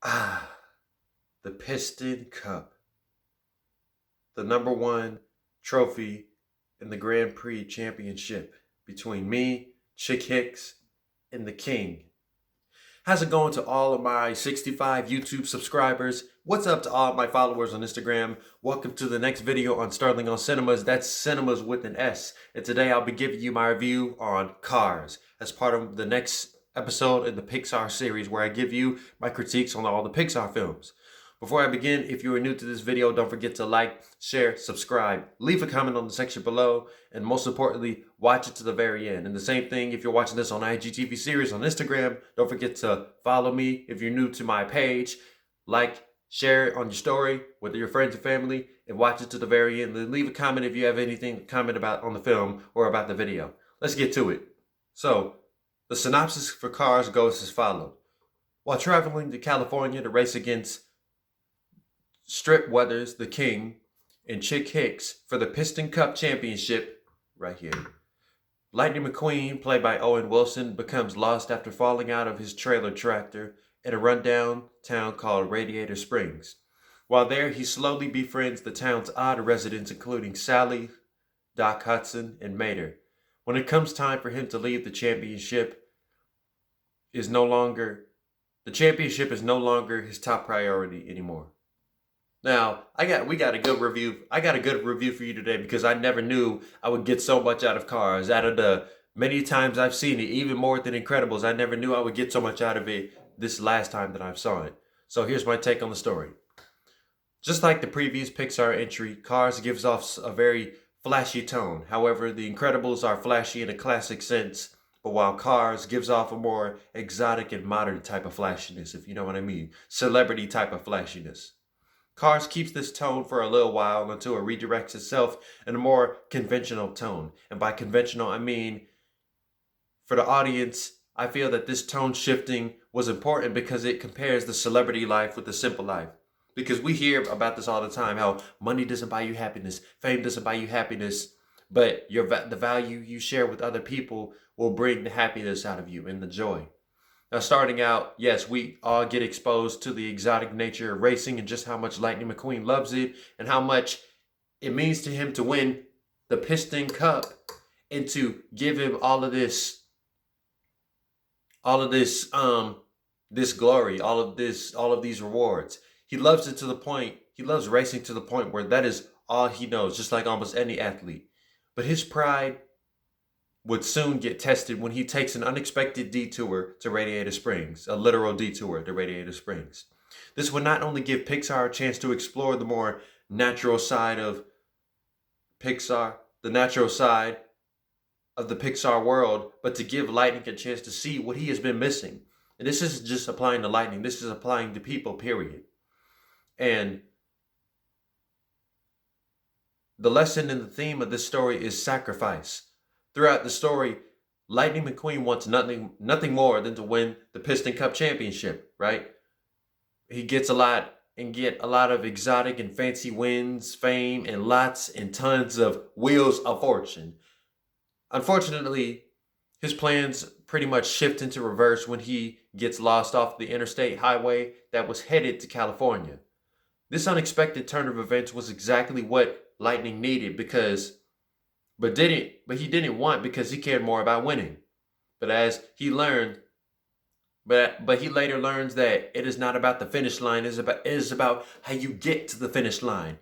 Ah, the Piston Cup, the number one trophy in the Grand Prix Championship between me, Chick Hicks, and the King. How's it going to all of my 65 YouTube subscribers? What's up to all of my followers on Instagram? Welcome to the next video on Starling on Cinemas. That's Cinemas with an S. And today I'll be giving you my review on Cars as part of the next episode in the Pixar series where I give you my critiques on all the Pixar films. Before I begin, if you are new to this video, don't forget to like, share, subscribe, leave a comment on the section below, and most importantly, watch it to the very end. And the same thing, if you're watching this on IGTV series on Instagram, don't forget to follow me. If you're new to my page, like, share it on your story with your friends and family, and watch it to the very end. Then leave a comment if you have anything to comment about on the film or about the video. Let's get to it. So, the synopsis for Cars goes as follows. While traveling to California to race against Strip Weathers, the King, and Chick Hicks for the Piston Cup Championship, right here, Lightning McQueen, played by Owen Wilson, becomes lost after falling out of his trailer tractor in a rundown town called Radiator Springs. While there, he slowly befriends the town's odd residents, including Sally, Doc Hudson, and Mater. When it comes time for him to leave, the championship is no longer his top priority anymore. Now, we got a good review. I got a good review for you today because I never knew I would get so much out of Cars. Out of the many times I've seen it, even more than Incredibles, I never knew I would get so much out of it this last time that I saw it. So here's my take on the story. Just like the previous Pixar entry, Cars gives off a very flashy tone. However, the Incredibles are flashy in a classic sense, but while Cars gives off a more exotic and modern type of flashiness, if you know what I mean. Celebrity type of flashiness. Cars keeps this tone for a little while until it redirects itself in a more conventional tone. And by conventional, I mean, for the audience, I feel that this tone shifting was important because it compares the celebrity life with the simple life. Because we hear about this all the time, how money doesn't buy you happiness, fame doesn't buy you happiness, but the value you share with other people will bring the happiness out of you and the joy. Now, starting out, yes, we all get exposed to the exotic nature of racing and just how much Lightning McQueen loves it and how much it means to him to win the Piston Cup and to give him all of this this glory, all of these rewards. He loves it to the point, he loves racing to the point where that is all he knows, just like almost any athlete. But his pride would soon get tested when he takes an unexpected detour to Radiator Springs, a literal detour to Radiator Springs. This would not only give Pixar a chance to explore the more natural side of Pixar, the natural side of the Pixar world, but to give Lightning a chance to see what he has been missing. And this isn't just applying to Lightning, this is applying to people, period. And the lesson and the theme of this story is sacrifice. Throughout the story, Lightning McQueen wants nothing more than to win the Piston Cup Championship, right? He gets a lot of exotic and fancy wins, fame, and lots and tons of wheels of fortune. Unfortunately, his plans pretty much shift into reverse when he gets lost off the interstate highway that was headed to California. This unexpected turn of events was exactly what Lightning needed but he didn't want because he cared more about winning. But as he learned, but he later learns that it is not about the finish line, it is about how you get to the finish line.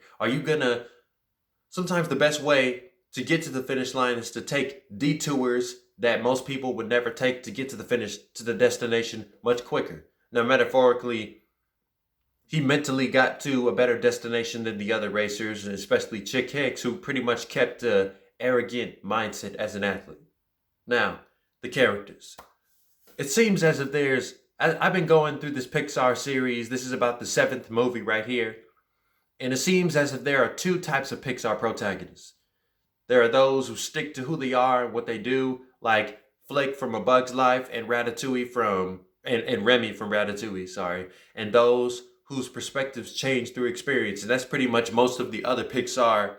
Sometimes the best way to get to the finish line is to take detours that most people would never take to get to the destination much quicker. Now, metaphorically, he mentally got to a better destination than the other racers, especially Chick Hicks, who pretty much kept arrogant mindset as an athlete. Now, the characters. It seems as if I've been going through this Pixar series. This is about the 7th movie right here. And it seems as if there are two types of Pixar protagonists. There are those who stick to who they are and what they do, like Flake from A Bug's Life and and Remy from Ratatouille, sorry. And those whose perspectives change through experience. And that's pretty much most of the other Pixar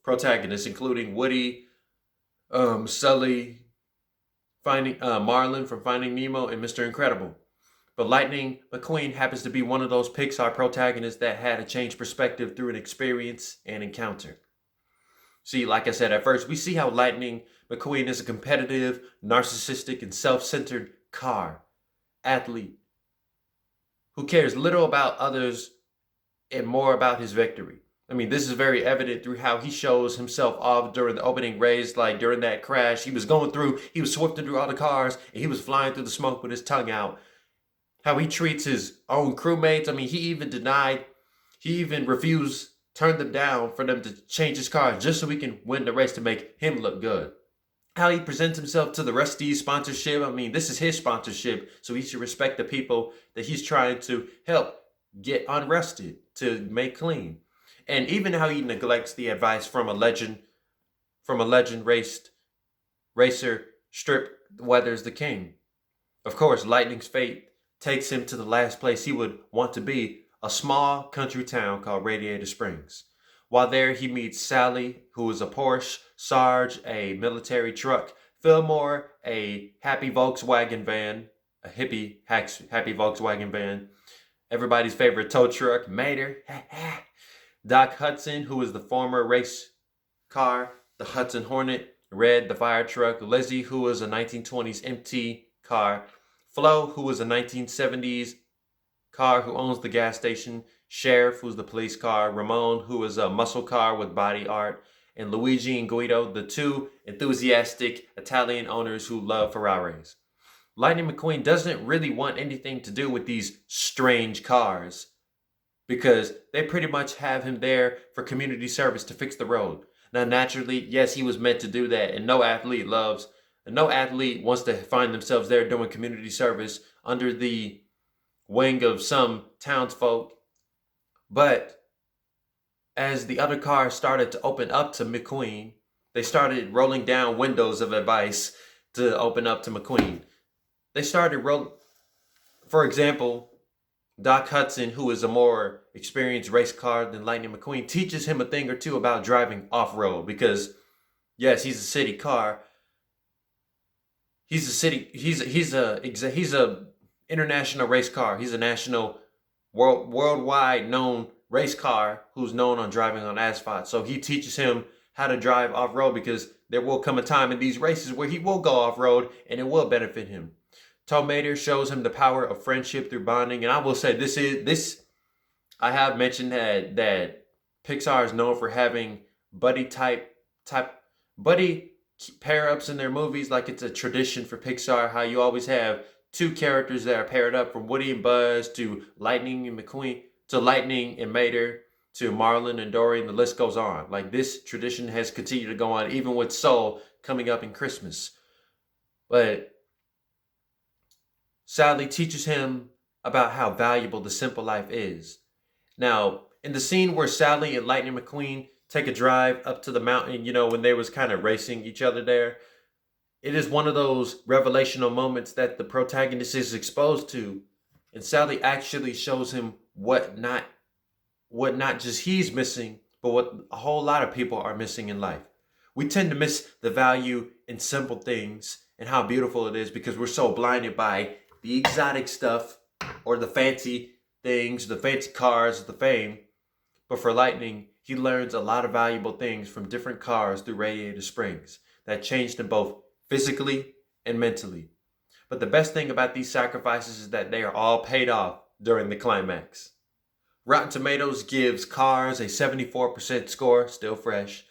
protagonists, including Woody, Sully, Marlin from Finding Nemo, and Mr. Incredible. But Lightning McQueen happens to be one of those Pixar protagonists that had a changed perspective through an experience and encounter. See, like I said at first, we see how Lightning McQueen is a competitive, narcissistic, and self-centered car athlete who cares little about others and more about his victory. I mean, this is very evident through how he shows himself off during the opening race. Like during that crash, he was swifting through all the cars, and he was flying through the smoke with his tongue out. How he treats his own crewmates. I mean, he even refused, turned them down for them to change his car just so he can win the race to make him look good. How he presents himself to the Rusty's sponsorship. I mean, this is his sponsorship, so he should respect the people that he's trying to help get unrusted, to make clean. And even how he neglects the advice from a legend racer, Strip Weather's the king. Of course, Lightning's fate takes him to the last place he would want to be, a small country town called Radiator Springs. While there, he meets Sally, who is a Porsche, Sarge, a military truck, Fillmore, a happy Volkswagen van, a happy Volkswagen van, everybody's favorite tow truck, Mater, Doc Hudson, who is the former race car, the Hudson Hornet, Red, the fire truck, Lizzie, who was a 1920s MT car, Flo, who was a 1970s car who owns the gas station, Sheriff, who's the police car, Ramone, who is a muscle car with body art, and Luigi and Guido, the two enthusiastic Italian owners who love Ferraris. Lightning McQueen doesn't really want anything to do with these strange cars because they pretty much have him there for community service to fix the road. Now, naturally, yes, he was meant to do that, and no athlete wants to find themselves there doing community service under the wing of some townsfolk. But as the other cars started to open up to McQueen, they started rolling down windows of advice to open up to McQueen. They started for example, Doc Hudson, who is a more experienced race car than Lightning McQueen, teaches him a thing or two about driving off-road because, yes, he's a city car. He's a international race car. He's a national, worldwide known race car who's known on driving on asphalt. So he teaches him how to drive off-road because there will come a time in these races where he will go off-road and it will benefit him. Tomater shows him the power of friendship through bonding. And I will say I have mentioned that Pixar is known for having buddy pair-ups in their movies. Like it's a tradition for Pixar, how you always have two characters that are paired up, from Woody and Buzz to Lightning and McQueen, to Lightning and Mater, to Marlin and Dory, and the list goes on. Like this tradition has continued to go on, even with Soul coming up in Christmas. But Sally teaches him about how valuable the simple life is. Now, in the scene where Sally and Lightning McQueen take a drive up to the mountain, when they was kind of racing each other there, it is one of those revelational moments that the protagonist is exposed to. And Sally actually shows him what not just he's missing, but what a whole lot of people are missing in life. We tend to miss the value in simple things and how beautiful it is because we're so blinded by the exotic stuff or the fancy things, the fancy cars, the fame. But for Lightning, he learns a lot of valuable things from different cars through Radiator Springs that changed him both physically and mentally. But the best thing about these sacrifices is that they are all paid off during the climax. Rotten Tomatoes gives Cars a 74% score, still fresh.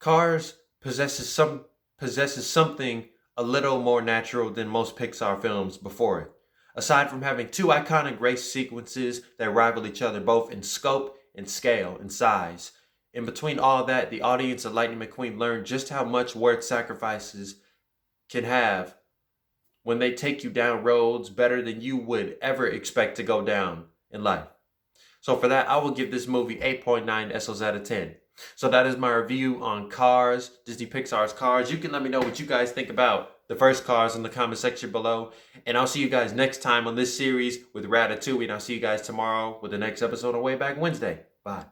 Cars possesses something a little more natural than most Pixar films before it. Aside from having two iconic race sequences that rival each other both in scope and scale and size. In between all that, the audience of Lightning McQueen learned just how much worth sacrifices can have when they take you down roads better than you would ever expect to go down in life. So for that, I will give this movie 8.9 SOs out of 10. So that is my review on Cars, Disney Pixar's Cars. You can let me know what you guys think about the first Cars in the comment section below. And I'll see you guys next time on this series with Ratatouille. And I'll see you guys tomorrow with the next episode on Way Back Wednesday. Bye.